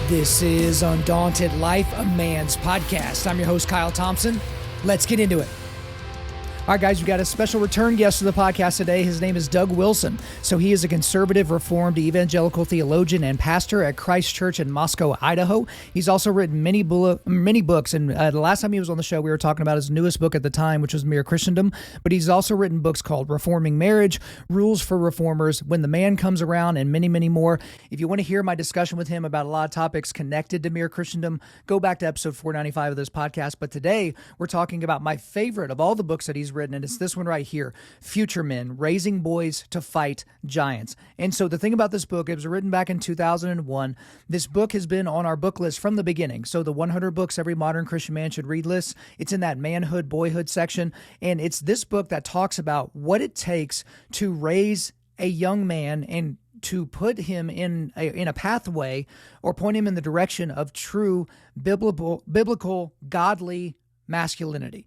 This is Undaunted.Life, a man's podcast. I'm your host, Kyle Thompson. Let's get into it. All right, guys, we got a special return guest to the podcast today. His name is Doug Wilson. So he is a conservative, reformed, evangelical theologian and pastor at Christ Church in Moscow, Idaho. He's also written many books. And the last time he was on the show, we were talking about his newest book at the time, which was Mere Christendom. But he's also written books called Reforming Marriage, Rules for Reformers, When the Man Comes Around, and many, many more. If you want to hear my discussion with him about a lot of topics connected to Mere Christendom, go back to episode 495 of this podcast. But today, we're talking about my favorite of all the books that he's written, and it's this one right here, Future Men, Raising Boys to Fight Giants. And so the thing about this book, it was written back in 2001. This book has been on our book list from the beginning. So the 100 books every modern Christian man should read list, it's in that manhood, boyhood section. And it's this book that talks about what it takes to raise a young man and to put him in a pathway or point him in the direction of true biblical, godly masculinity.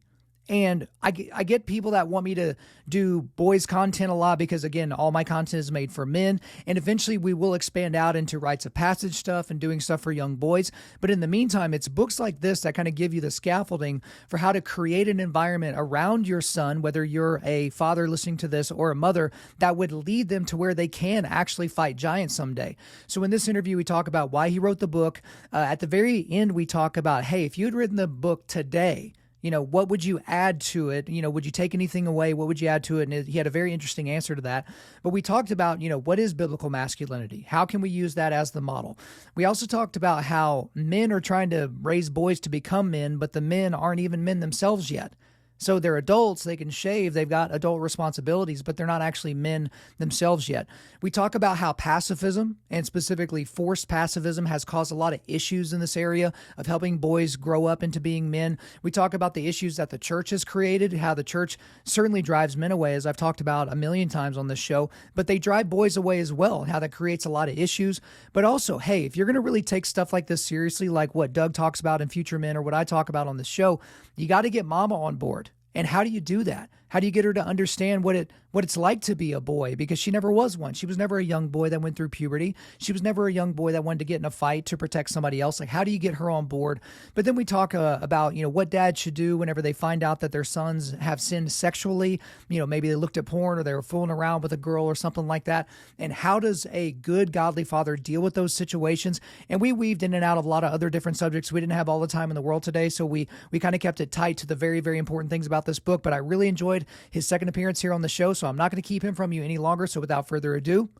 And I get people that want me to do boys content a lot because, again, all my content is made for men. And eventually we will expand out into rites of passage stuff and doing stuff for young boys. But in the meantime, it's books like this that kind of give you the scaffolding for how to create an environment around your son, whether you're a father listening to this or a mother, that would lead them to where they can actually fight giants someday. So in this interview, we talk about why he wrote the book. At the very end, we talk about, hey, if you had written the book today, what would you add to it? Would you take anything away? What would you add to it? And he had a very interesting answer to that. But we talked about, what is biblical masculinity? How can we use that as the model? We also talked about how men are trying to raise boys to become men, but the men aren't even men themselves yet. So they're adults, they can shave, they've got adult responsibilities, but they're not actually men themselves yet. We talk about how pacifism, and specifically forced pacifism, has caused a lot of issues in this area of helping boys grow up into being men. We talk about the issues that the church has created, how the church certainly drives men away, as I've talked about a million times on this show, but they drive boys away as well, and how that creates a lot of issues. But also, hey, if you're going to really take stuff like this seriously, like what Doug talks about in Future Men or what I talk about on the show, you got to get mama on board. And how do you do that? How do you get her to understand what it's like to be a boy? Because she never was one. She was never a young boy that went through puberty. She was never a young boy that wanted to get in a fight to protect somebody else. Like, how do you get her on board? But then we talk about, what dads should do whenever they find out that their sons have sinned sexually. Maybe they looked at porn or they were fooling around with a girl or something like that. And how does a good, godly father deal with those situations? And we weaved in and out of a lot of other different subjects. We didn't have all the time in the world today, so we kind of kept it tight to the very, very important things about this book. But I really enjoyed his second appearance here on the show, so I'm not going to keep him from you any longer. So without further ado,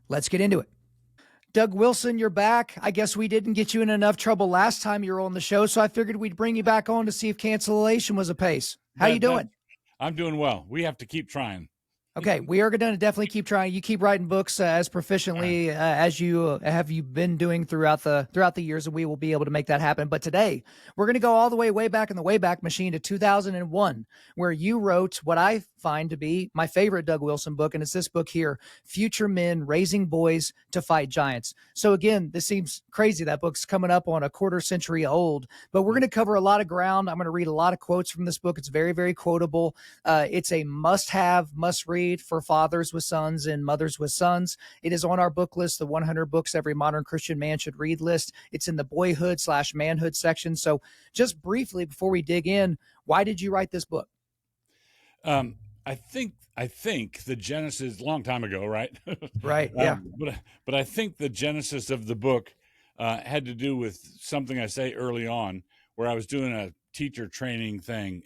let's get into it. Doug Wilson, you're back. I guess we didn't get you in enough trouble last time you were on the show, so I figured we'd bring you back on to see if cancellation was apace. How you doing? I'm doing well. We have to keep trying. Okay, we are going to definitely keep trying. You keep writing books as proficiently as you been doing throughout the years, and we will be able to make that happen. But today, we're going to go all the way back in the Wayback Machine to 2001, where you wrote what I find to be my favorite Doug Wilson book, and it's this book here, Future Men, Raising Boys to Fight Giants. So again, this seems crazy. That book's coming up on a quarter century old, but we're going to cover a lot of ground. I'm going to read a lot of quotes from this book. It's very, very quotable. It's a must-have, must-read for fathers with sons and mothers with sons. It is on our book list, the 100 books every modern Christian man should read list. It's in the boyhood/manhood section. So just briefly, before we dig in, why did you write this book? I think the genesis, a long time ago, right? Right. Yeah. But I think the genesis of the book had to do with something I say early on, where I was doing a teacher training thing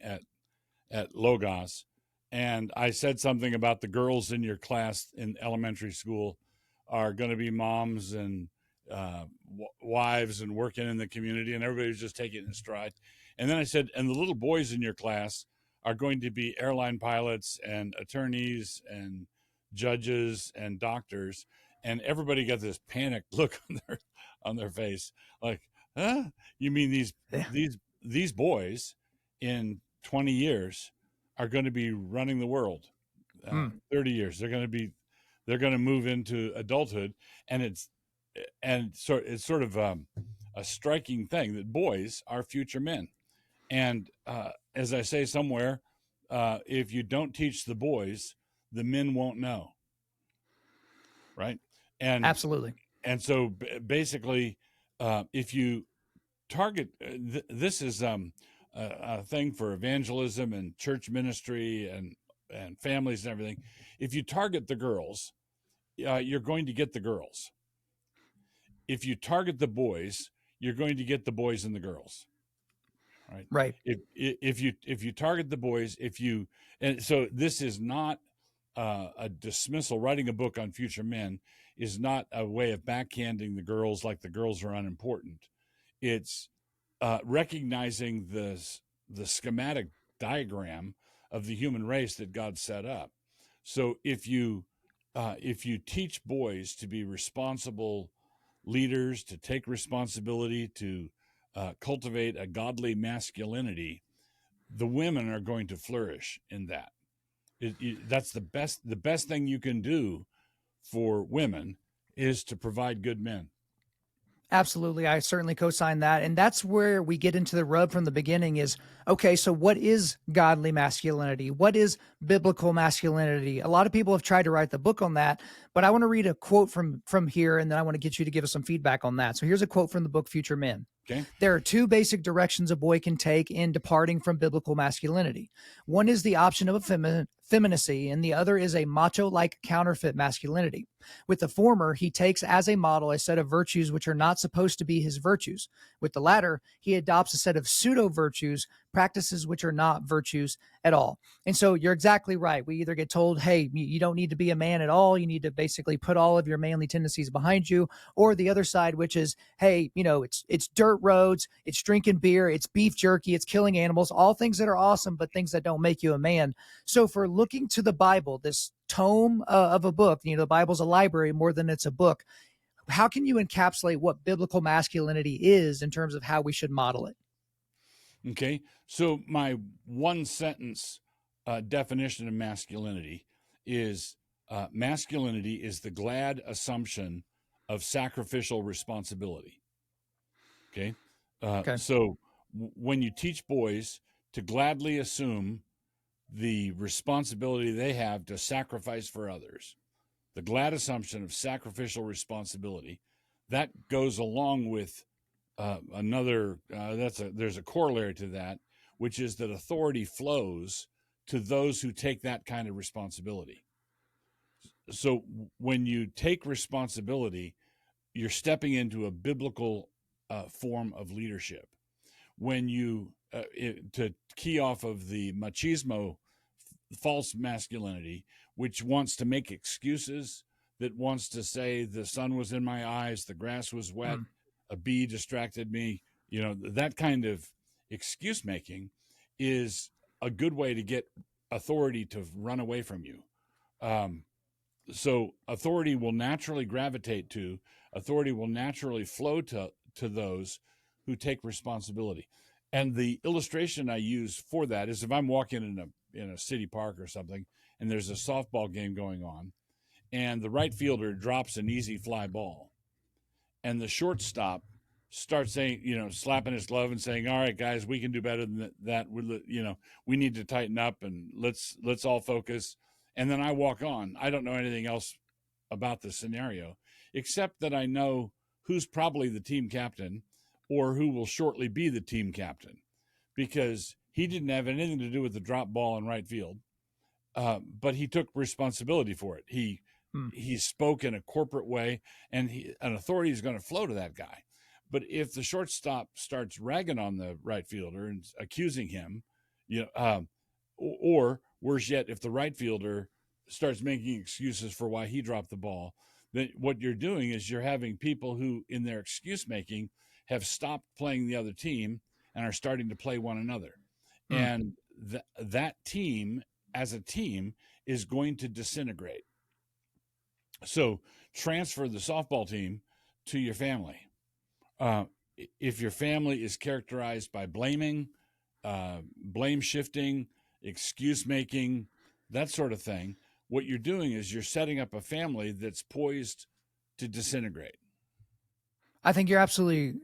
at Logos. And I said something about the girls in your class in elementary school are going to be moms and wives and working in the community, and everybody was just taking it in stride. And then I said, and the little boys in your class are going to be airline pilots and attorneys and judges and doctors. And everybody got this panicked look on their face, like, huh? You mean these boys in 20 years are going to be running the world? 30 years they're going to move into adulthood, and it's sort of a striking thing that boys are future men. And as I say somewhere, if you don't teach the boys, the men won't know, right? And absolutely. And so basically If you target, this is a thing for evangelism and church ministry and families and everything. If you target the girls, you're going to get the girls. If you target the boys, you're going to get the boys and the girls. Right. Right. If you target the boys, and so this is not a dismissal. Writing a book on future men is not a way of backhanding the girls like the girls are unimportant. It's recognizing the schematic diagram of the human race that God set up. So if you teach boys to be responsible leaders, to take responsibility, to cultivate a godly masculinity, the women are going to flourish in that. That's the best thing you can do for women is to provide good men. Absolutely. I certainly co-sign that. And that's where we get into the rub from the beginning is, okay, so what is godly masculinity? What is biblical masculinity? A lot of people have tried to write the book on that, but I want to read a quote from here, and then I want to get you to give us some feedback on that. So here's a quote from the book Future Men. Okay. There are two basic directions a boy can take in departing from biblical masculinity. One is the option of a femininity, and the other is a macho-like counterfeit masculinity. With the former, he takes as a model a set of virtues which are not supposed to be his virtues. With the latter, he adopts a set of pseudo-virtues, practices which are not virtues at all. And so you're exactly right. We either get told, hey, you don't need to be a man at all. You need to basically put all of your manly tendencies behind you. Or the other side, which is, hey, it's dirt roads, it's drinking beer, it's beef jerky, it's killing animals, all things that are awesome, but things that don't make you a man. So for looking to the Bible, this tome of a book, the Bible's a library more than it's a book. How can you encapsulate what biblical masculinity is in terms of how we should model it? Okay. So my one sentence definition of masculinity is masculinity is the glad assumption of sacrificial responsibility. Okay. Okay. So when you teach boys to gladly assume the responsibility they have to sacrifice for others, the glad assumption of sacrificial responsibility, that goes along with there's a corollary to that, which is that authority flows to those who take that kind of responsibility. So when you take responsibility, you're stepping into a biblical form of leadership. When you to key off of the machismo, false masculinity, which wants to make excuses, that wants to say the sun was in my eyes, the grass was wet, a bee distracted me, that kind of excuse making is a good way to get authority to run away from you. So authority will naturally flow to those who take responsibility. And the illustration I use for that is if I'm walking in a city park or something, and there's a softball game going on, and the right fielder drops an easy fly ball, and the shortstop starts saying, slapping his glove and saying, "All right, guys, we can do better than that. We need to tighten up, and let's all focus." And then I walk on. I don't know anything else about the scenario, except that I know who's probably the team captain or who will shortly be the team captain, because he didn't have anything to do with the drop ball in right field, but he took responsibility for it. He spoke in a corporate way, and an authority is going to flow to that guy. But if the shortstop starts ragging on the right fielder and accusing him, or worse yet, if the right fielder starts making excuses for why he dropped the ball, then what you're doing is you're having people who, in their excuse making, have stopped playing the other team and are starting to play one another. And that team, as a team, is going to disintegrate. So transfer the softball team to your family. If your family is characterized by blaming, blame shifting, excuse making, that sort of thing, what you're doing is you're setting up a family that's poised to disintegrate. I think you're absolutely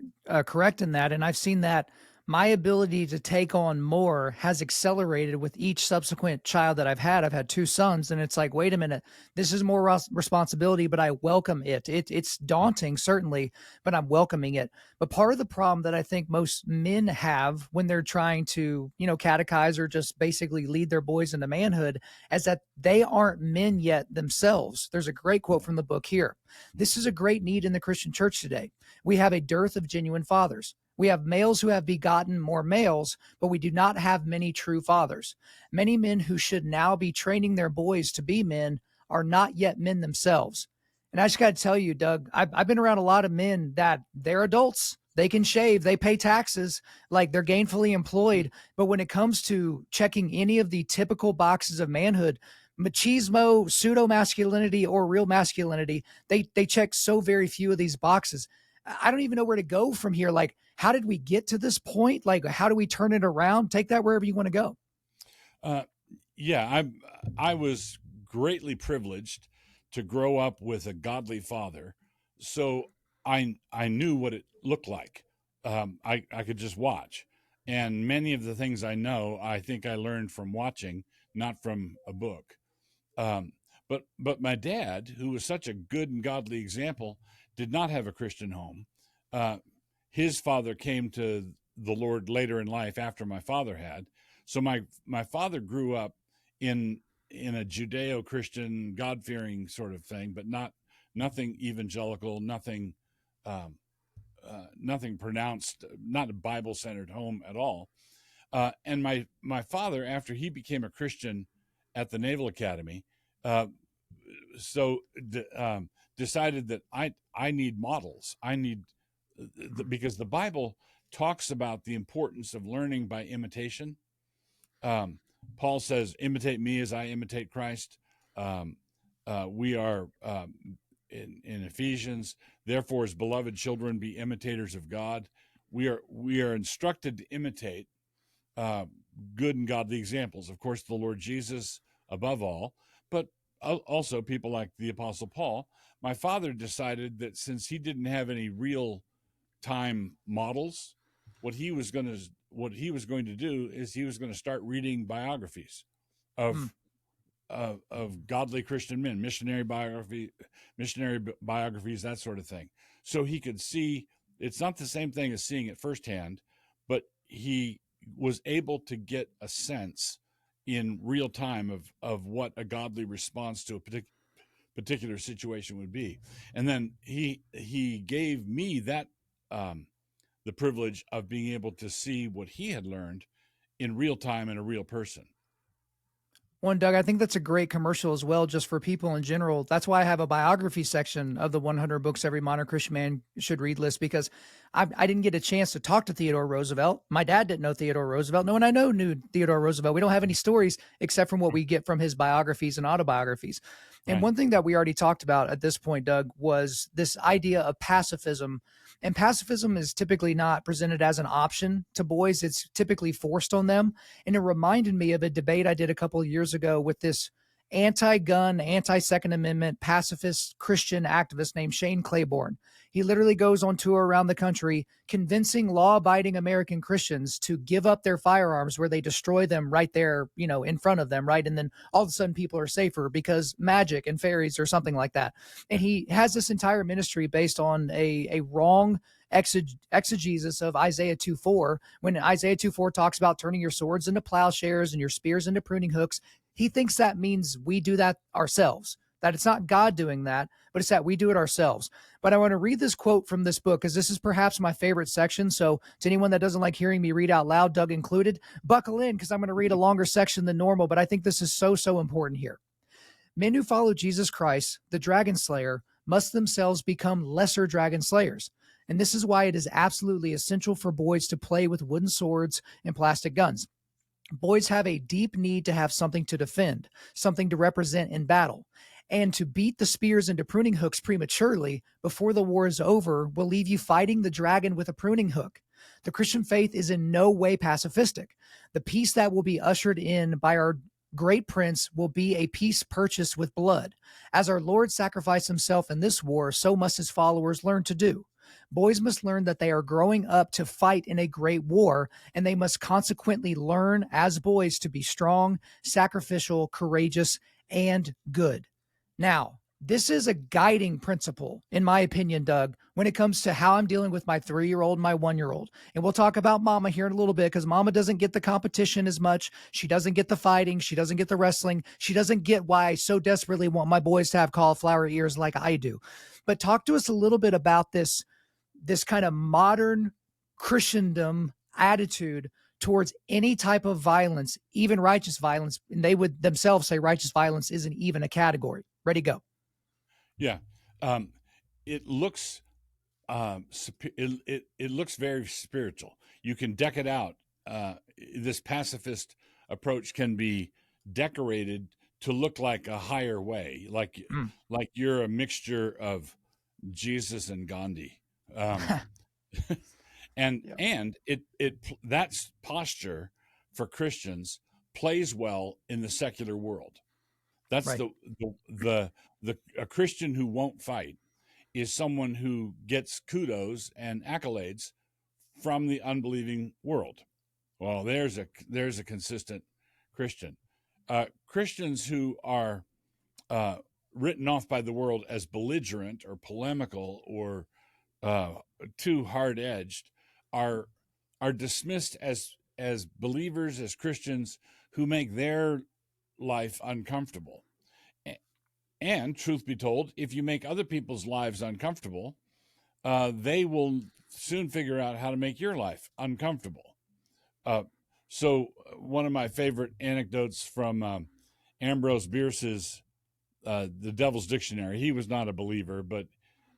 correct in that. And I've seen that my ability to take on more has accelerated with each subsequent child that I've had. I've had two sons, and it's like, wait a minute, this is more responsibility, but I welcome it. It's daunting, certainly, but I'm welcoming it. But part of the problem that I think most men have when they're trying to, catechize or just basically lead their boys into manhood is that they aren't men yet themselves. There's a great quote from the book here. This is a great need in the Christian church today. We have a dearth of genuine fathers. We have males who have begotten more males, but we do not have many true fathers. Many men who should now be training their boys to be men are not yet men themselves. And I just got to tell you, Doug, I've been around a lot of men that they're adults. They can shave, they pay taxes, like they're gainfully employed. But when it comes to checking any of the typical boxes of manhood, machismo, pseudo masculinity, or real masculinity, they check so very few of these boxes. I don't even know where to go from here. Like, how did we get to this point? Like, how do we turn it around? Take that wherever you want to go. Yeah, I was greatly privileged to grow up with a godly father, so I knew what it looked like. I could just watch, and many of the things I know, I think I learned from watching, not from a book. But my dad, who was such a good and godly example, did not have a Christian home. His father came to the Lord later in life after my father had. So my father grew up in a Judeo-Christian, God-fearing sort of thing, but nothing evangelical, nothing pronounced, not a Bible-centered home at all. And my father, after he became a Christian at the Naval Academy, decided that I need models. I need because the Bible talks about the importance of learning by imitation. Paul says, "Imitate me as I imitate Christ." We are in Ephesians, therefore, as beloved children, be imitators of God. We are instructed to imitate good and godly examples. Of course, the Lord Jesus above all, but also people like the Apostle Paul. My father decided that since he didn't have any real time models, what he was going to do is he was going to start reading biographies of godly Christian men, missionary biographies, that sort of thing. So he could see, it's not the same thing as seeing it firsthand, but he was able to get a sense in real time of what a godly response to a particular situation would be. And then he gave me that the privilege of being able to see what he had learned in real time in a real person. One, Doug, I think that's a great commercial as well, just for people in general. That's why I have a biography section of the 100 books every modern Christian man should read list, because I didn't get a chance to talk to Theodore Roosevelt. My dad didn't know Theodore Roosevelt. No one I know knew Theodore Roosevelt. We don't have any stories except from what we get from his biographies and autobiographies. And Right. one thing that we already talked about at this point, Doug, was this idea of pacifism. And pacifism is typically not presented as an option to boys. It's typically forced on them. And it reminded me of a debate I did a couple of years ago with this anti-gun, anti-Second Amendment, pacifist Christian activist named Shane Claiborne. He literally goes on tour around the country convincing law-abiding American Christians to give up their firearms, where they destroy them right there, in front of them, right? And then all of a sudden people are safer because magic and fairies or something like that. And he has this entire ministry based on a wrong exegesis of Isaiah 2:4, when Isaiah 2:4 talks about turning your swords into plowshares and your spears into pruning hooks. He thinks that means we do that ourselves, that it's not God doing that, but it's that we do it ourselves. But I want to read this quote from this book, because this is perhaps my favorite section. So to anyone that doesn't like hearing me read out loud, Doug included, buckle in, because I'm going to read a longer section than normal, but I think this is so important here. Men who follow Jesus Christ, the dragon slayer, must themselves become lesser dragon slayers. And this is why it is absolutely essential for boys to play with wooden swords and plastic guns. Boys have a deep need to have something to defend, something to represent in battle. And to beat the spears into pruning hooks prematurely before the war is over will leave you fighting the dragon with a pruning hook. The Christian faith is in no way pacifistic. The peace that will be ushered in by our great prince will be a peace purchased with blood. As our Lord sacrificed himself in this war, so must his followers learn to do. Boys must learn that they are growing up to fight in a great war, and they must consequently learn as boys to be strong, sacrificial, courageous, and good. Now, this is a guiding principle, in my opinion, Doug, when it comes to how I'm dealing with my 3-year-old and my 1-year-old. And we'll talk about mama here in a little bit, because mama doesn't get the competition as much. She doesn't get the fighting. She doesn't get the wrestling. She doesn't get why I so desperately want my boys to have cauliflower ears like I do. But talk to us a little bit about this kind of modern Christendom attitude towards any type of violence, even righteous violence. And they would themselves say righteous violence isn't even a category. Ready, go. Yeah. It looks it looks very spiritual. You can deck it out. This pacifist approach can be decorated to look like a higher way, like you're a mixture of Jesus and Gandhi. And Yeah. and it that posture for Christians plays well in the secular world. That's Right. the a Christian who won't fight is someone who gets kudos and accolades from the unbelieving world. Well, there's a consistent Christian. Christians who are written off by the world as belligerent or polemical or too hard edged are dismissed as believers, as Christians who make their life uncomfortable. And truth be told, if you make other people's lives uncomfortable, they will soon figure out how to make your life uncomfortable. So one of my favorite anecdotes from Ambrose Bierce's The Devil's Dictionary, he was not a believer, but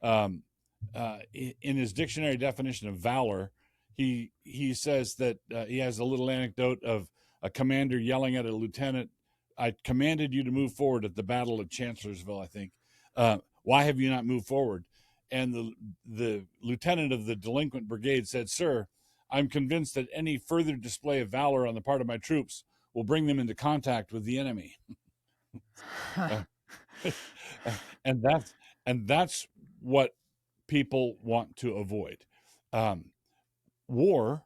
in his dictionary definition of valor, he says that he has a little anecdote of a commander yelling at a lieutenant, "I commanded you to move forward at the Battle of Chancellorsville, I think. Why have you not moved forward?" And the lieutenant of the delinquent brigade said, "Sir, I'm convinced that any further display of valor on the part of my troops will bring them into contact with the enemy." and that's what people want to avoid. War,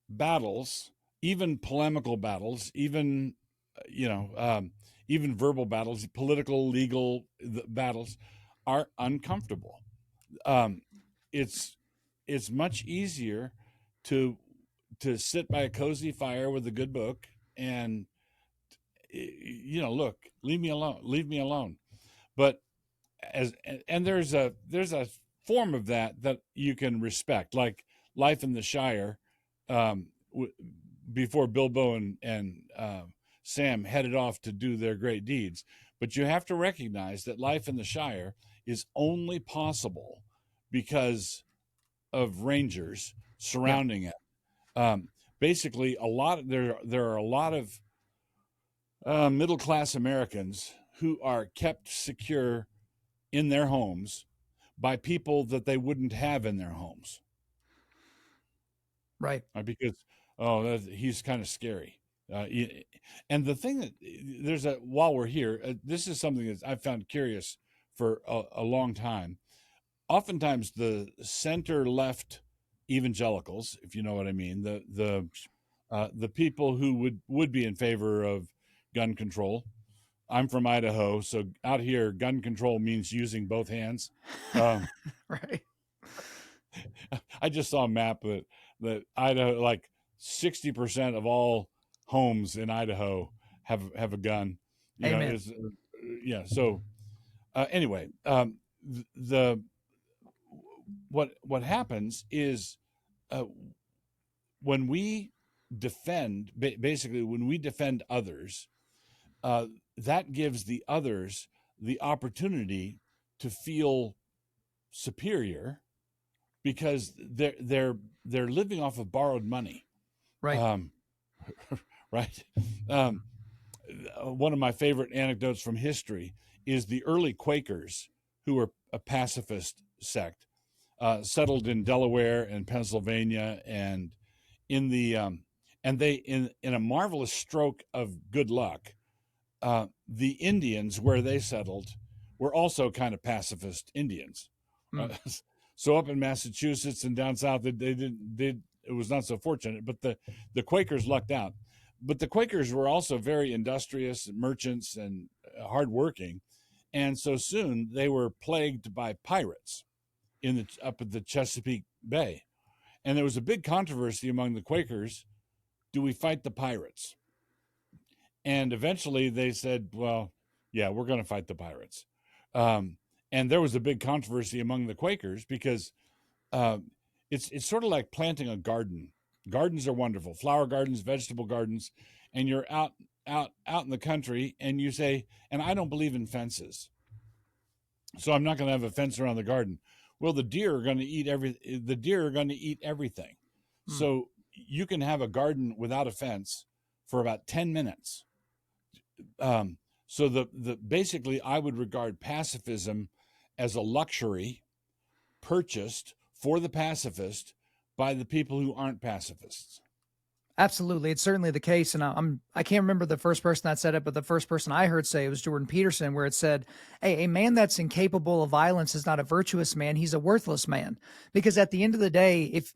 battles, even polemical battles, even even verbal battles, political, legal battles, are uncomfortable. It's much easier to sit by a cozy fire with a good book and look, leave me alone. But there's a form of that you can respect, like life in the Shire, before Bilbo and Sam headed off to do their great deeds. But you have to recognize that life in the Shire is only possible because of rangers surrounding it. Basically, there are a lot of middle class Americans who are kept secure in their homes by people that they wouldn't have in their homes. Right. Because he's kind of scary. And the thing that while we're here, this is something that I've found curious for a long time. Oftentimes, the center left evangelicals, if you know what I mean, the people who would be in favor of gun control. I'm from Idaho, so out here, gun control means using both hands. Right. I just saw a map that Idaho, like 60% of all homes in Idaho have a gun. Amen. So anyway, what happens is when we when we defend others, that gives the others the opportunity to feel superior because they're living off of borrowed money. Right. Right. One of my favorite anecdotes from history is the early Quakers, who were a pacifist sect, settled in Delaware and Pennsylvania, and in the and they in a marvelous stroke of good luck, the Indians where they settled were also kind of pacifist Indians. So up in Massachusetts and down south, it was not so fortunate, but the Quakers lucked out. But the Quakers were also very industrious merchants and hardworking. And so soon they were plagued by pirates up at the Chesapeake Bay. And there was a big controversy among the Quakers. Do we fight the pirates? And eventually they said, well, yeah, we're going to fight the pirates. And there was a big controversy among the Quakers because it's sort of like planting a garden. Gardens are wonderful, flower gardens, vegetable gardens, and you're out in the country and you say, and I don't believe in fences, so I'm not going to have a fence around the garden. Well, the deer are going to eat everything. So you can have a garden without a fence for about 10 minutes. So the basically I would regard pacifism as a luxury purchased for the pacifist by the people who aren't pacifists. Absolutely. It's certainly the case. And I can't remember the first person that said it, but the first person I heard say it was Jordan Peterson, where it said, hey, a man that's incapable of violence is not a virtuous man. He's a worthless man. Because at the end of the day, if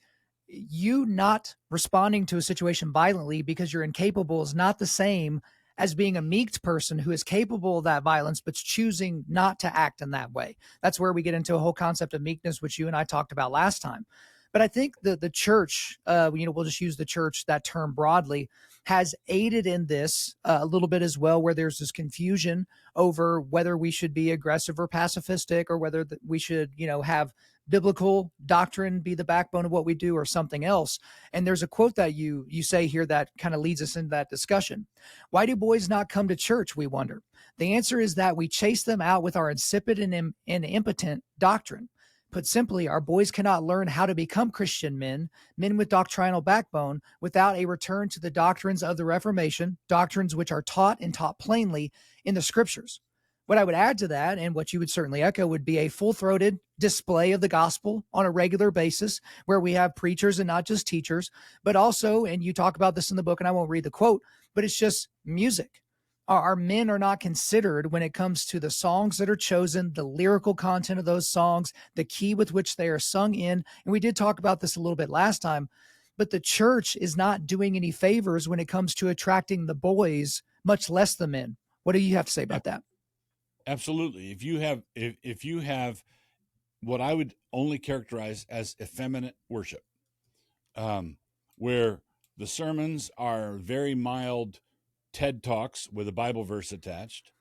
you not responding to a situation violently because you're incapable is not the same as being a meek person who is capable of that violence, but's choosing not to act in that way. That's where we get into a whole concept of meekness, which you and I talked about last time. But I think the church, we'll just use the church, that term broadly, has aided in this a little bit as well, where there's this confusion over whether we should be aggressive or pacifistic, or whether we should, have biblical doctrine be the backbone of what we do or something else. And there's a quote that you say here that kind of leads us into that discussion. Why do boys not come to church, we wonder? The answer is that we chase them out with our insipid and impotent doctrine. Put simply, our boys cannot learn how to become Christian men with doctrinal backbone, without a return to the doctrines of the Reformation, doctrines which are taught and taught plainly in the scriptures. What I would add to that, and what you would certainly echo, would be a full-throated display of the gospel on a regular basis, where we have preachers and not just teachers, but also, and you talk about this in the book, and I won't read the quote, but it's just music. Our men are not considered when it comes to the songs that are chosen, the lyrical content of those songs, the key with which they are sung in. And we did talk about this a little bit last time, but the church is not doing any favors when it comes to attracting the boys, much less the men. What do you have to say about that? Absolutely. If you have what I would only characterize as effeminate worship, where the sermons are very mild TED Talks with a Bible verse attached.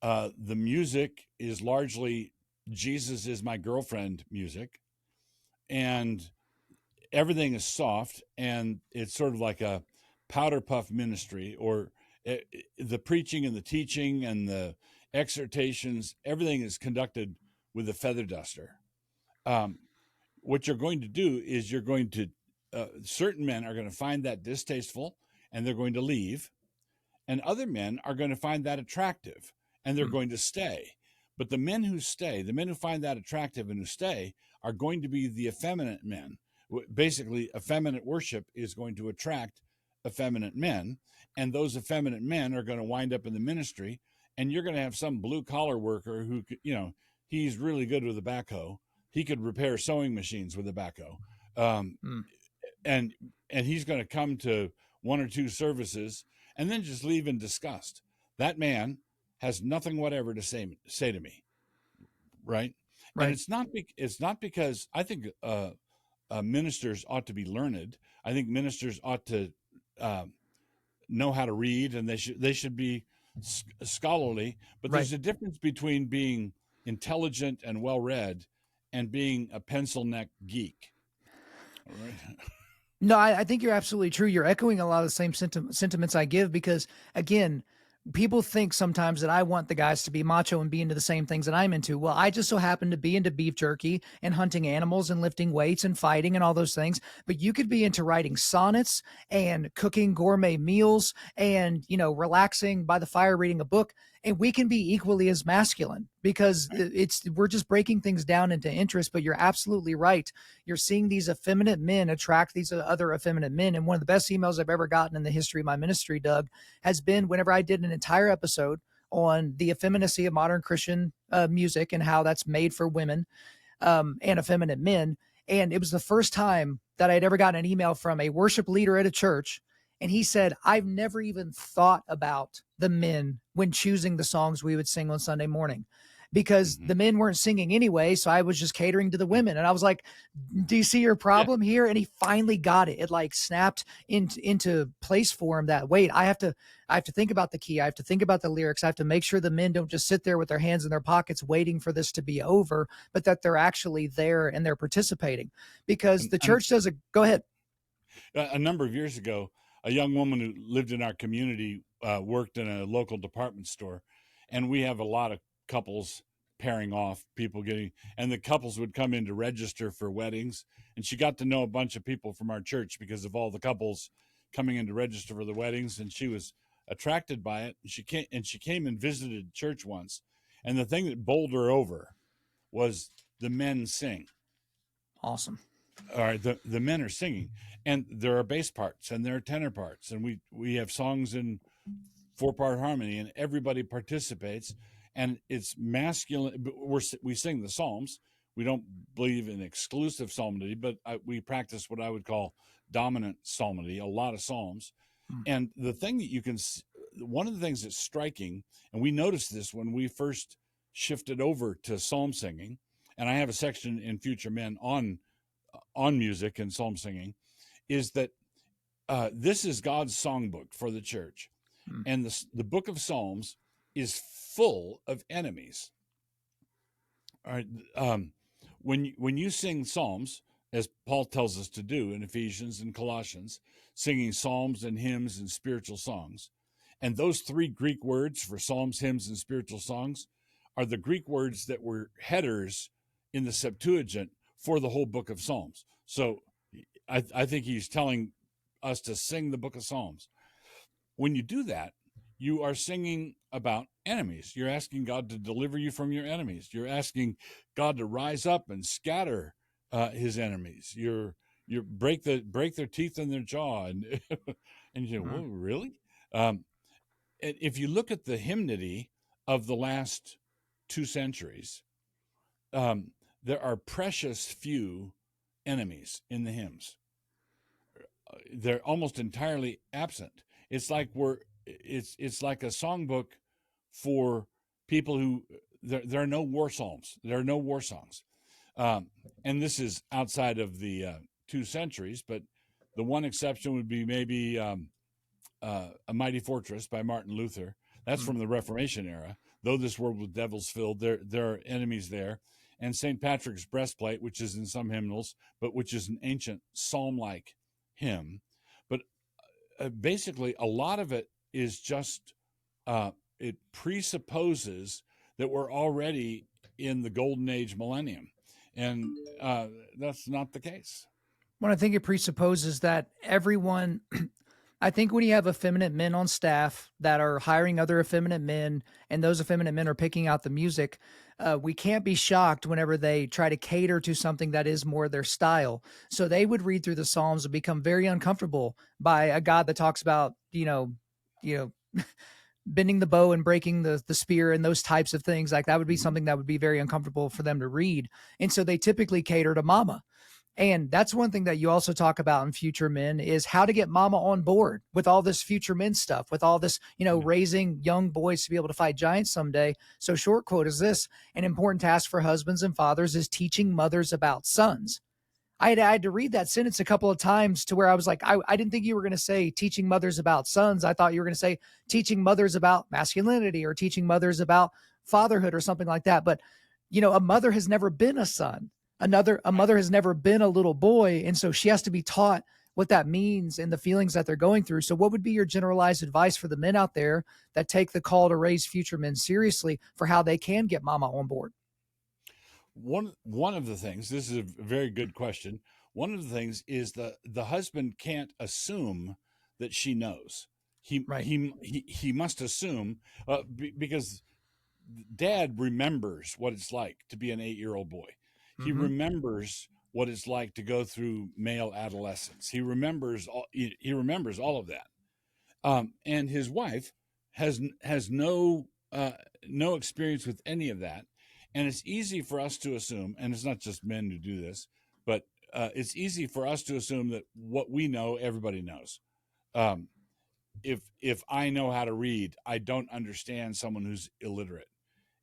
The music is largely Jesus is my girlfriend music, and everything is soft, and it's sort of like a powder puff ministry, or the preaching and the teaching and the exhortations, everything is conducted with a feather duster. What you're going to do is certain men are going to find that distasteful, and they're going to leave. And other men are going to find that attractive, and they're going to stay. But the men who find that attractive and who stay, are going to be the effeminate men. Basically, effeminate worship is going to attract effeminate men, and those effeminate men are going to wind up in the ministry, and you're going to have some blue-collar worker who, he's really good with a backhoe. He could repair sewing machines with a backhoe. And he's going to come to one or two services and then just leave in disgust. That man has nothing whatever to say to me, right? And it's not because I think ministers ought to be learned. I think ministers ought to know how to read, and they should be scholarly. But there's a difference between being intelligent and well-read and being a pencil neck geek. All right. No, I think you're absolutely true. You're echoing a lot of the same sentiments I give, because, again, people think sometimes that I want the guys to be macho and be into the same things that I'm into. Well, I just so happen to be into beef jerky and hunting animals and lifting weights and fighting and all those things. But you could be into writing sonnets and cooking gourmet meals and, relaxing by the fire, reading a book. And we can be equally as masculine, because we're just breaking things down into interest. But you're absolutely right. You're seeing these effeminate men attract these other effeminate men. And one of the best emails I've ever gotten in the history of my ministry, Doug, has been whenever I did an entire episode on the effeminacy of modern Christian music and how that's made for women. and effeminate men. And it was the first time that I'd ever gotten an email from a worship leader at a church. And he said, I've never even thought about the men when choosing the songs we would sing on Sunday morning, because the men weren't singing anyway. So I was just catering to the women. And I was like, do you see your problem here? And he finally got it. It like snapped into place for him that, wait, I have to think about the key. I have to think about the lyrics. I have to make sure the men don't just sit there with their hands in their pockets waiting for this to be over, but that they're actually there and they're participating, because the church does go ahead. A number of years ago, a young woman who lived in our community worked in a local department store, and we have a lot of couples pairing off, people getting, and the couples would come in to register for weddings, and she got to know a bunch of people from our church because of all the couples coming in to register for the weddings, and she was attracted by it. She came and visited church once, and the thing that bowled her over was the men sing. Awesome. All right, the men are singing, and there are bass parts and there are tenor parts, and we have songs in 4-part harmony, and everybody participates, and it's masculine. We sing the Psalms. We don't believe in exclusive psalmody, but we practice what I would call dominant psalmody, a lot of psalms. And the thing that one of the things that's striking, and we noticed this when we first shifted over to psalm singing, and I have a section in Future Men on music and psalm singing, is that this is God's songbook for the church. And the book of Psalms is full of enemies. All right. When you sing psalms, as Paul tells us to do in Ephesians and Colossians, singing psalms and hymns and spiritual songs, and those 3 Greek words for psalms, hymns, and spiritual songs are the Greek words that were headers in the Septuagint for the whole book of Psalms. So I think he's telling us to sing the book of Psalms. When you do that, you are singing about enemies. You're asking God to deliver you from your enemies. You're asking God to rise up and scatter his enemies. You break their teeth in their jaw, and you say, "Whoa, really?" And if you look at the hymnody of the last 2 centuries, there are precious few enemies in the hymns. They're almost entirely absent. It's like it's like a songbook for people who there are no war psalms. There are no war songs, and this is outside of the 2 centuries. But the one exception would be maybe A Mighty Fortress by Martin Luther. That's from the Reformation era. Though this world with devils filled, there are enemies there. And St. Patrick's Breastplate, which is in some hymnals, but which is an ancient psalm-like hymn. But basically, a lot of it is just, it presupposes that we're already in the golden age millennium. And that's not the case. Well, I think it presupposes that everyone, I think when you have effeminate men on staff that are hiring other effeminate men, and those effeminate men are picking out the music, we can't be shocked whenever they try to cater to something that is more their style. So they would read through the Psalms and become very uncomfortable by a God that talks about, bending the bow and breaking the spear and those types of things. Like that would be something that would be very uncomfortable for them to read. And so they typically cater to mama. And that's one thing that you also talk about in Future Men is how to get mama on board with all this Future Men stuff, with all this, raising young boys to be able to fight giants someday. So short quote is this: an important task for husbands and fathers is teaching mothers about sons. I had to read that sentence a couple of times to where I was like, I didn't think you were going to say teaching mothers about sons. I thought you were going to say teaching mothers about masculinity or teaching mothers about fatherhood or something like that. But, a mother has never been a son. A mother has never been a little boy. And so she has to be taught what that means and the feelings that they're going through. So what would be your generalized advice for the men out there that take the call to raise future men seriously for how they can get mama on board? One of the things, this is a very good question. One of the things is the husband can't assume that she knows. He must assume because dad remembers what it's like to be an 8-year-old boy. He remembers what it's like to go through male adolescence. He remembers all of that. And his wife has no experience with any of that. And it's easy for us to assume, and it's not just men who do this, but it's easy for us to assume that what we know, everybody knows. Um, if I know how to read, I don't understand someone who's illiterate.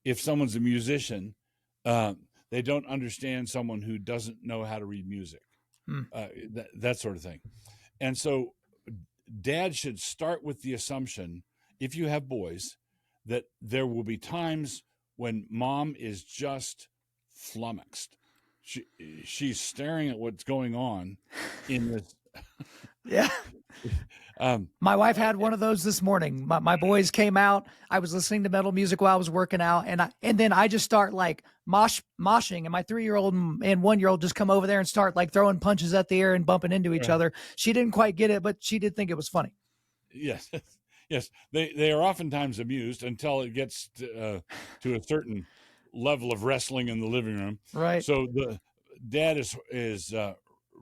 If someone's a musician, they don't understand someone who doesn't know how to read music. That sort of thing. And so dad should start with the assumption, if you have boys, that there will be times when mom is just flummoxed. She's staring at what's going on in this. Yeah. My wife had one of those this morning. My boys came out. I was listening to metal music while I was working out, and then I just start like moshing, and my 3-year-old and 1-year-old just come over there and start like throwing punches at the air and bumping into each other. She didn't quite get it, but she did think it was funny. Yes, yes, they are oftentimes amused until it gets to a certain level of wrestling in the living room. Right. So the dad is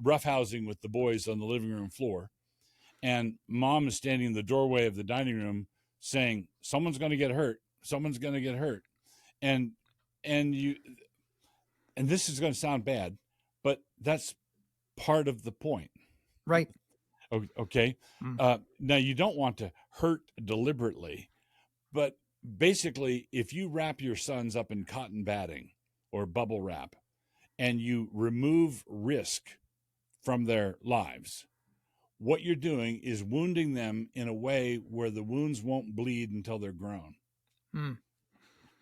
roughhousing with the boys on the living room floor, and mom is standing in the doorway of the dining room saying, "Someone's going to get hurt. Someone's going to get hurt," and this is going to sound bad, but that's part of the point. Right. Okay. Now you don't want to hurt deliberately, but basically, if you wrap your sons up in cotton batting or bubble wrap and you remove risk from their lives, what you're doing is wounding them in a way where the wounds won't bleed until they're grown.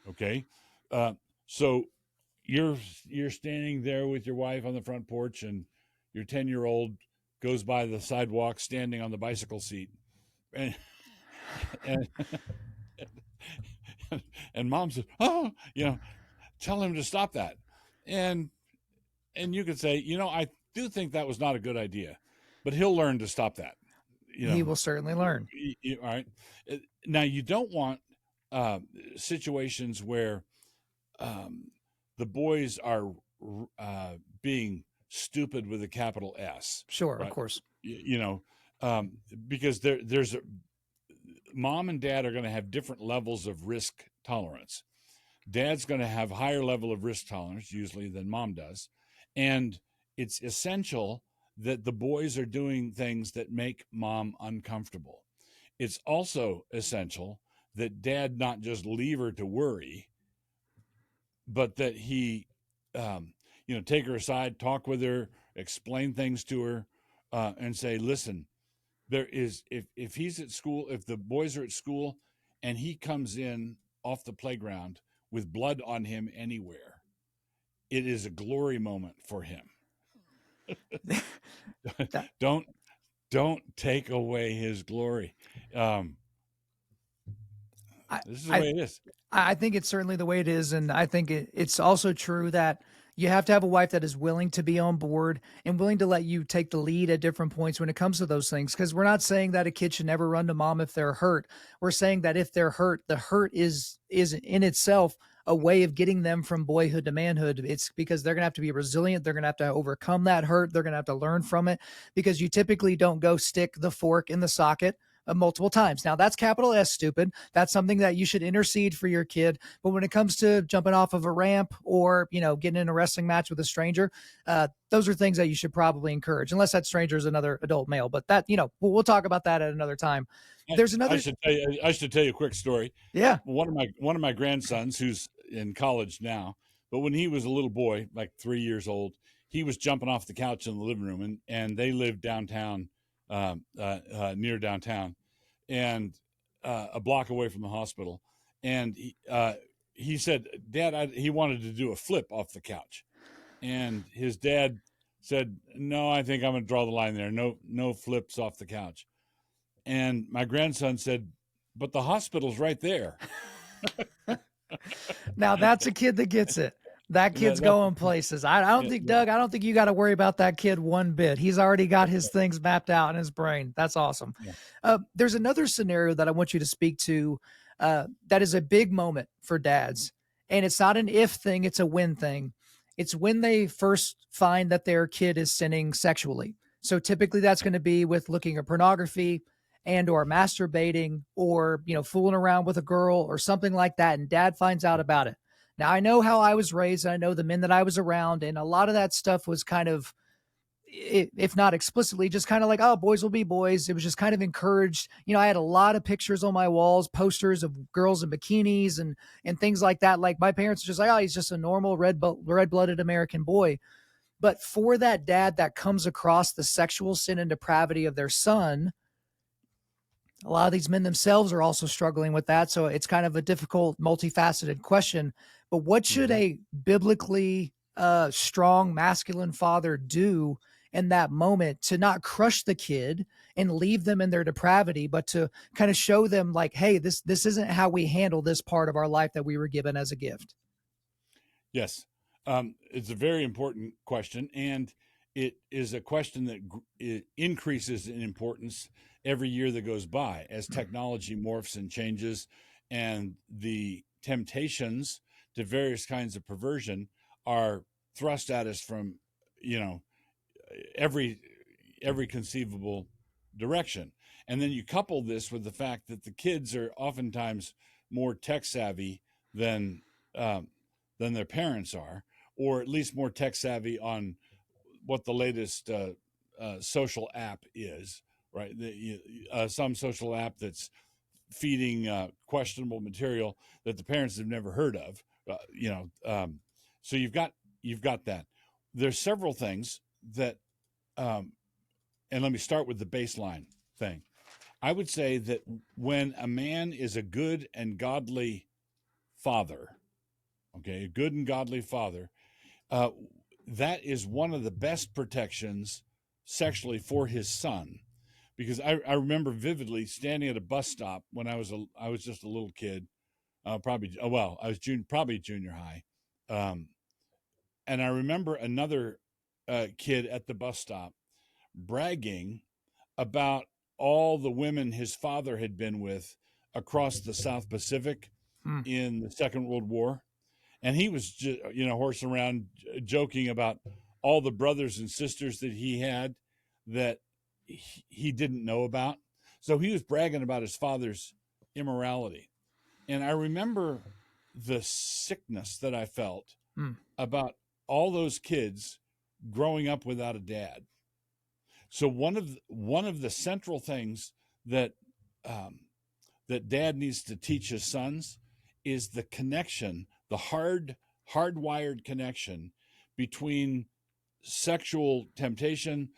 Okay. So you're standing there with your wife on the front porch, and your 10-year-old goes by the sidewalk standing on the bicycle seat, and and mom says, "Oh, tell him to stop that." And you could say, I do think that was not a good idea, but he'll learn to stop that. He will certainly learn. All right. Now you don't want situations where the boys are being stupid with a capital S. Sure, right? Of course. Because there's mom and dad are going to have different levels of risk tolerance. Dad's going to have higher level of risk tolerance usually than mom does. And it's essential that the boys are doing things that make mom uncomfortable. It's also essential that dad not just leave her to worry, but that he, take her aside, talk with her, explain things to her, and say, listen, there is, if he's at school, if the boys are at school and he comes in off the playground with blood on him anywhere, it is a glory moment for him. Don't take away his glory. This is the way it is. I think it's certainly the way it is. And I think it's also true that you have to have a wife that is willing to be on board and willing to let you take the lead at different points when it comes to those things. Because we're not saying that a kid should never run to mom if they're hurt. We're saying that if they're hurt, the hurt is in itself a way of getting them from boyhood to manhood. It's because they're going to have to be resilient. They're going to have to overcome that hurt. They're going to have to learn from it, because you typically don't go stick the fork in the socket multiple times. Now that's capital S stupid. That's something that you should intercede for your kid. But when it comes to jumping off of a ramp or, getting in a wrestling match with a stranger, those are things that you should probably encourage, unless that stranger is another adult male. But that, we'll talk about that at another time. There's another. I should tell you a quick story. Yeah. One of my grandsons, who's in college now, but when he was a little boy, like 3 years old, he was jumping off the couch in the living room, and they lived downtown, near downtown, and a block away from the hospital. And he said, Dad, he wanted to do a flip off the couch, and his dad said, no, I think I'm going to draw the line there. No flips off the couch. And my grandson said, but the hospital's right there. Now that's a kid that gets it. That kid's going places. I don't think, Doug, I don't think you got to worry about that kid one bit. He's already got his things mapped out in his brain. That's awesome. Yeah. There's another scenario that I want you to speak to that is a big moment for dads. And it's not an if thing, it's a when thing. It's when they first find that their kid is sinning sexually. So typically that's going to be with looking at pornography and or masturbating or, fooling around with a girl or something like that. And dad finds out about it. Now, I know how I was raised, and I know the men that I was around, and a lot of that stuff was kind of, if not explicitly, just kind of like, oh, boys will be boys. It was just kind of encouraged. You know, I had a lot of pictures on my walls, posters of girls in bikinis and things like that. Like my parents were just like, oh, he's just a normal red-blooded American boy. But for that dad that comes across the sexual sin and depravity of their son, a lot of these men themselves are also struggling with that. So it's kind of a difficult, multifaceted question. But what should a biblically strong masculine father do in that moment to not crush the kid and leave them in their depravity, but to kind of show them like, hey, this isn't how we handle this part of our life that we were given as a gift? Yes. It's a very important question, and it is a question that it increases in importance every year that goes by as technology morphs and changes, and the temptations to various kinds of perversion are thrust at us from, you know, every conceivable direction. And then you couple this with the fact that the kids are oftentimes more tech savvy than um, their parents are, or at least more tech savvy on what the latest social app is. Right, some social app that's feeding questionable material that the parents have never heard of. So you've got that. There's several things that um, and let me start with the baseline thing. I would say that when a man is a good and godly father, okay, a good and godly father, uh, that is one of the best protections sexually for his son. Because I remember vividly standing at a bus stop when I was just a little kid, probably I was probably junior high, and I remember another kid at the bus stop bragging about all the women his father had been with across the South Pacific Hmm. in the Second World War. And he was just, horsing around joking about all the brothers and sisters that he had that he didn't know about. So he was bragging about his father's immorality. And I remember the sickness that I felt Hmm. about all those kids growing up without a dad. So one of the central things that um, that dad needs to teach his sons is the connection, the hardwired connection between sexual temptation,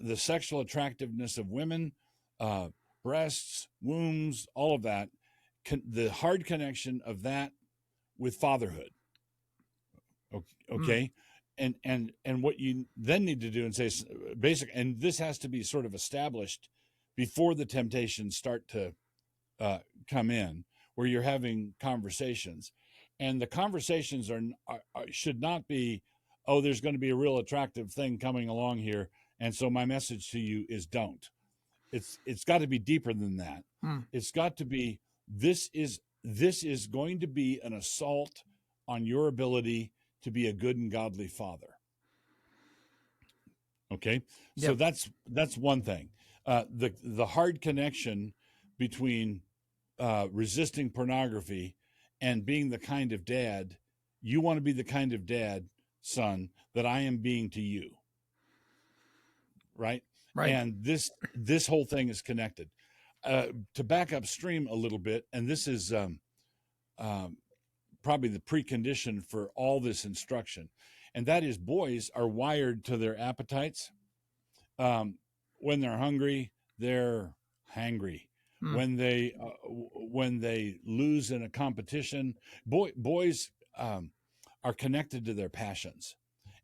the sexual attractiveness of women, uh, breasts, wombs, all of that, the hard connection of that with fatherhood. Hmm. Okay. And what you then need to do and say basic, and this has to be sort of established before the temptations start to uh, come in, where you're having conversations, and the conversations should not be, oh, there's going to be a real attractive thing coming along here, and so my message to you is don't. It's got to be deeper than that. Hmm. It's got to be, this is going to be an assault on your ability to be a good and godly father. Okay, so Yep. that's one thing. The hard connection between resisting pornography and being the kind of dad you want to be, the kind of dad, son, that I am being to you, right? Right. And this whole thing is connected. To back upstream a little bit, and this is um, probably the precondition for all this instruction, and that is boys are wired to their appetites. Um, when they're hungry, they're hangry. Hmm. When they lose in a competition, boys are connected to their passions,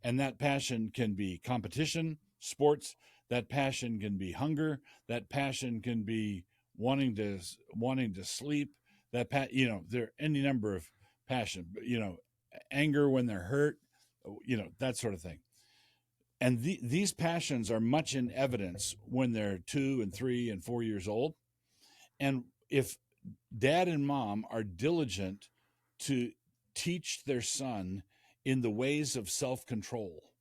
and that passion can be competition, sports. That passion can be hunger. That passion can be wanting to sleep. There are any number of passion. Anger when they're hurt. That sort of thing. And these passions are much in evidence when they're 2 and 3 and 4 years old. And if dad and mom are diligent to teach their son in the ways of self control,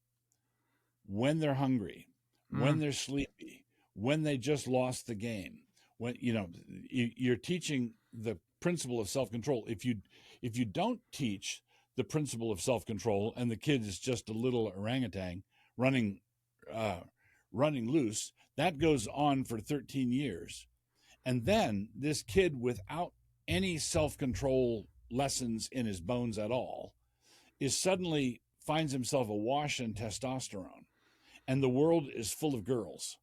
when they're hungry, Hmm. when they're sleepy, when they just lost the game, when you're teaching the principle of self control. If you don't teach the principle of self-control, and the kid is just a little orangutan running loose. That goes on for 13 years. And then this kid, without any self-control lessons in his bones at all, is suddenly finds himself awash in testosterone, and the world is full of girls.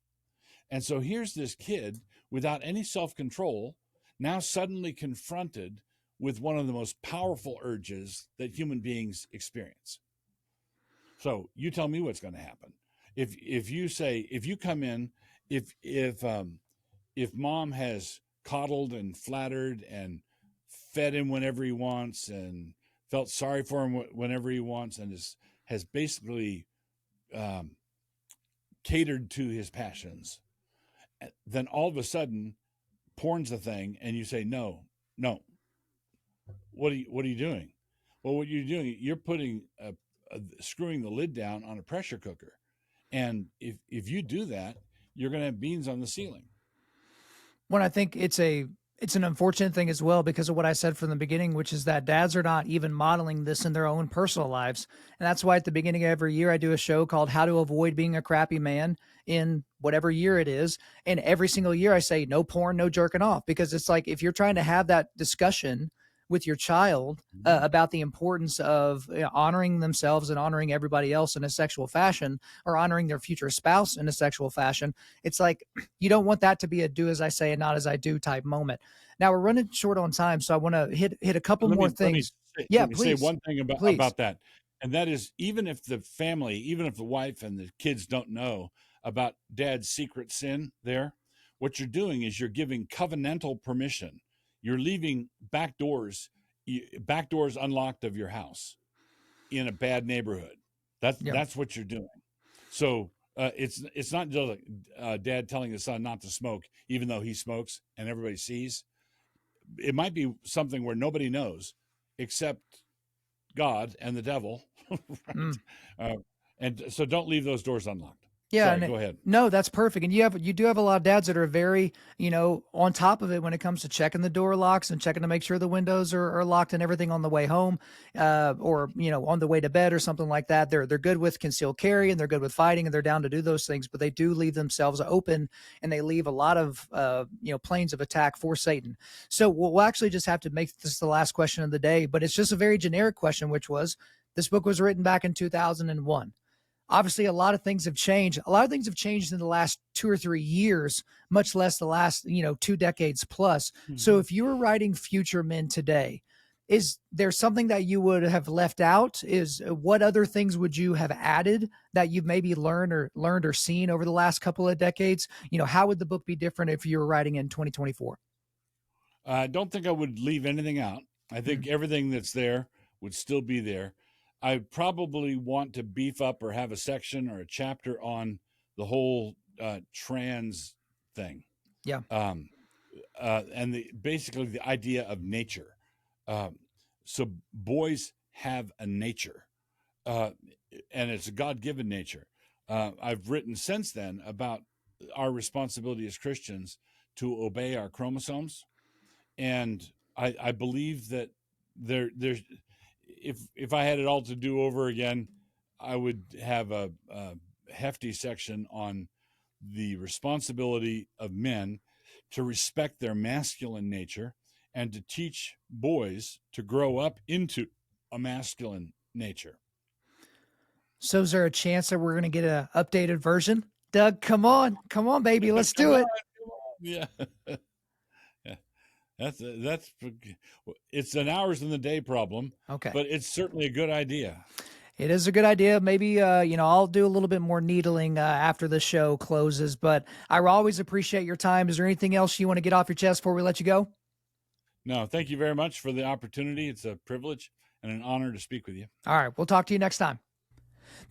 And so here's this kid without any self-control, now suddenly confronted with one of the most powerful urges that human beings experience. So you tell me what's going to happen. If you come in, if mom has coddled and flattered and fed him whenever he wants and felt sorry for him whenever he wants and has basically catered to his passions, then all of a sudden porn's the thing, and you say, no, what are you doing? Well, what you're doing, you're putting screwing the lid down on a pressure cooker. And if you do that, you're going to have beans on the ceiling. Well, I think it's an unfortunate thing as well, because of what I said from the beginning, which is that dads are not even modeling this in their own personal lives. And that's why at the beginning of every year, I do a show called How to Avoid Being a Crappy Man in whatever year it is. And every single year I say, no porn, no jerking off, because it's like, if you're trying to have that discussion with your child about the importance of honoring themselves and honoring everybody else in a sexual fashion, or honoring their future spouse in a sexual fashion, it's like, you don't want that to be a do as I say and not as I do type moment. Now we're running short on time, so I want to hit a couple more things. Let me say one thing about that. And that is, even if the wife and the kids don't know about dad's secret sin there, what you're doing is you're giving covenantal permission. You're leaving back doors unlocked of your house in a bad neighborhood. That's what you're doing. So it's not just dad telling his son not to smoke, even though he smokes and everybody sees. It might be something where nobody knows except God and the devil. Right? And so don't leave those doors unlocked. Yeah. Sorry, go ahead. No, that's perfect. And you do have a lot of dads that are very, on top of it when it comes to checking the door locks and checking to make sure the windows are locked and everything on the way home, or, on the way to bed or something like that. They're good with concealed carry, and they're good with fighting, and they're down to do those things, but they do leave themselves open, and they leave a lot of, planes of attack for Satan. So we'll actually just have to make this the last question of the day, but it's just a very generic question, which was, this book was written back in 2001. Obviously, a lot of things have changed. A lot of things have changed in the last 2 or 3 years, much less the last, 2 decades plus. Mm-hmm. So if you were writing future men today, is there something that you would have left out? What other things would you have added that you've maybe learned or seen over the last couple of decades? How would the book be different if you were writing in 2024? I don't think I would leave anything out. I think everything that's there would still be there. I probably want to beef up or have a section or a chapter on the whole trans thing. Yeah. And basically the idea of nature. So boys have a nature, and it's a God-given nature. I've written since then about our responsibility as Christians to obey our chromosomes. And I believe that there's, if I had it all to do over again, I would have a hefty section on the responsibility of men to respect their masculine nature and to teach boys to grow up into a masculine nature. So is there a chance that we're going to get an updated version? Doug, come on, baby, let's do it. Yeah. That's it's an hours in the day problem. Okay. But it's certainly a good idea. It is a good idea. Maybe, I'll do a little bit more needling after the show closes, but I always appreciate your time. Is there anything else you want to get off your chest before we let you go? No, thank you very much for the opportunity. It's a privilege and an honor to speak with you. All right. We'll talk to you next time.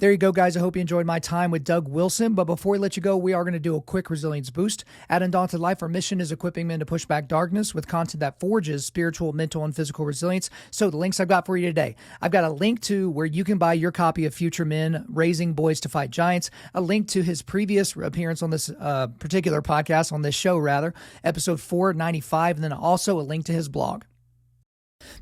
There you go, guys. I hope you enjoyed my time with Doug Wilson. But before we let you go, we are going to do a quick resilience boost. At Undaunted.Life, our mission is equipping men to push back darkness with content that forges spiritual, mental, and physical resilience. So the links I've got for you today, I've got a link to where you can buy your copy of Future Men, Raising Boys to Fight Giants, a link to his previous appearance on this particular podcast, on this show rather, episode 495, and then also a link to his blog.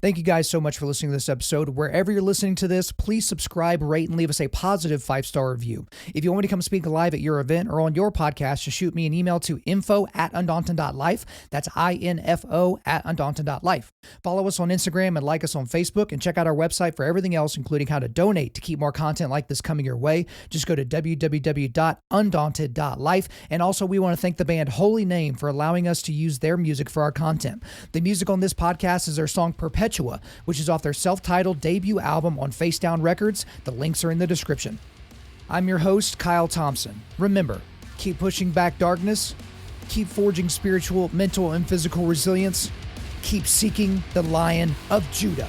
Thank you guys so much for listening to this episode. Wherever you're listening to this, please subscribe, rate, and leave us a positive 5-star review. If you want me to come speak live at your event or on your podcast, just shoot me an email to info@Undaunted.Life. That's info@Undaunted.Life. Follow us on Instagram and like us on Facebook, and check out our website for everything else, including how to donate to keep more content like this coming your way. Just go to www.Undaunted.Life. And also, we want to thank the band Holy Name for allowing us to use their music for our content. The music on this podcast is their song Perpetua, which is off their self-titled debut album on Face Down Records. The links are in the description. I'm your host, Kyle Thompson. Remember, keep pushing back darkness, keep forging spiritual, mental, and physical resilience, keep seeking the Lion of Judah.